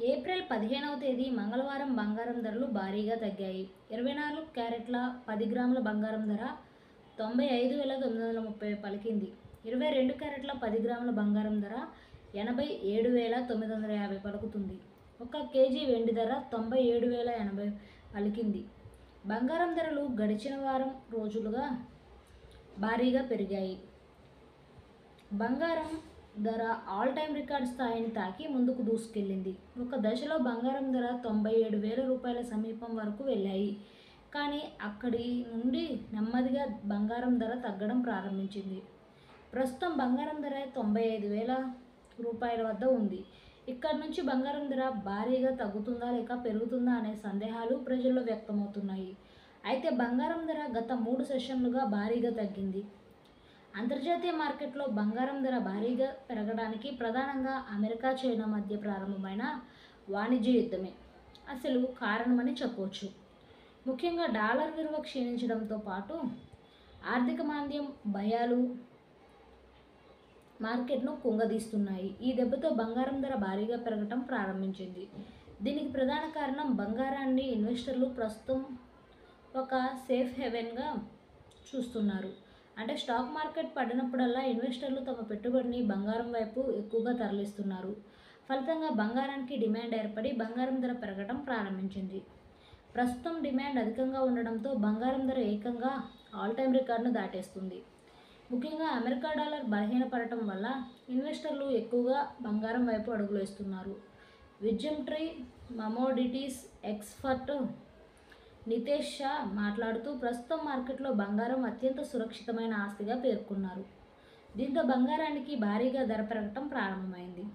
April 15వ తేదీ మంగళవారం బంగారం ధరలు భారీగా తగ్గాయి. 24 క్యారెట్ల 10 గ్రాముల బంగారం ధర 95,930 పలికింది. 22 క్యారెట్ల 10 గ్రాముల బంగారం ధర 87,950 పలుకుతుంది. 1 కేజీ వెండి ధర 97,080 పలికింది. బంగారం ధరలు గడిచిన వారం రోజులుగా భారీగా పెరిగాయి. బంగారం ధర ఆల్ టైమ్ రికార్డ్ స్థాయిని తాకి ముందుకు దూసుకెళ్లింది. ఒక దశలో బంగారం ధర 97,000 రూపాయల సమీపం వరకు వెళ్ళాయి. కానీ అక్కడి నుండి నెమ్మదిగా బంగారం ధర తగ్గడం ప్రారంభించింది. ప్రస్తుతం బంగారం ధర 95,000 రూపాయల వద్ద ఉంది. ఇక్కడి నుంచి బంగారం ధర భారీగా తగ్గుతుందా లేక పెరుగుతుందా అనే సందేహాలు ప్రజల్లో వ్యక్తమవుతున్నాయి. అయితే బంగారం ధర గత 3 సెషన్లుగా భారీగా తగ్గింది. అంతర్జాతీయ మార్కెట్లో బంగారం ధర భారీగా పెరగడానికి ప్రధానంగా అమెరికా, చైనా మధ్య ప్రారంభమైన వాణిజ్య యుద్ధమే అసలు కారణమని చెప్పవచ్చు. ముఖ్యంగా డాలర్ విలువ క్షీణించడంతో పాటు ఆర్థిక మాంద్యం భయాలు మార్కెట్ను కుంగదీస్తున్నాయి. ఈ దెబ్బతో బంగారం ధర భారీగా పెరగడం ప్రారంభించింది. దీనికి ప్రధాన కారణం బంగారాన్ని ఇన్వెస్టర్లు ప్రస్తుతం ఒక సేఫ్ హెవెన్గా చూస్తున్నారు. అంటే స్టాక్ మార్కెట్ పడినప్పుడల్లా ఇన్వెస్టర్లు తమ పెట్టుబడిని బంగారం వైపు ఎక్కువగా తరలిస్తున్నారు. ఫలితంగా బంగారానికి డిమాండ్ ఏర్పడి బంగారం ధర పెరగడం ప్రారంభించింది. ప్రస్తుతం డిమాండ్ అధికంగా ఉండడంతో బంగారం ధర ఏకంగా ఆల్ టైమ్ రికార్డును దాటేస్తుంది. ముఖ్యంగా అమెరికా డాలర్ బలహీనపడటం వల్ల ఇన్వెస్టర్లు ఎక్కువగా బంగారం వైపు అడుగులు వేస్తున్నారు. విజయంట్రీ కమోడిటీస్ ఎక్స్పర్ట్ నితేష్ షా మాట్లాడుతూ ప్రస్తుతం మార్కెట్లో బంగారం అత్యంత సురక్షితమైన ఆస్తిగా పేర్కొన్నారు. దీంతో బంగారానికి భారీగా ధర పెరగటం ప్రారంభమైంది.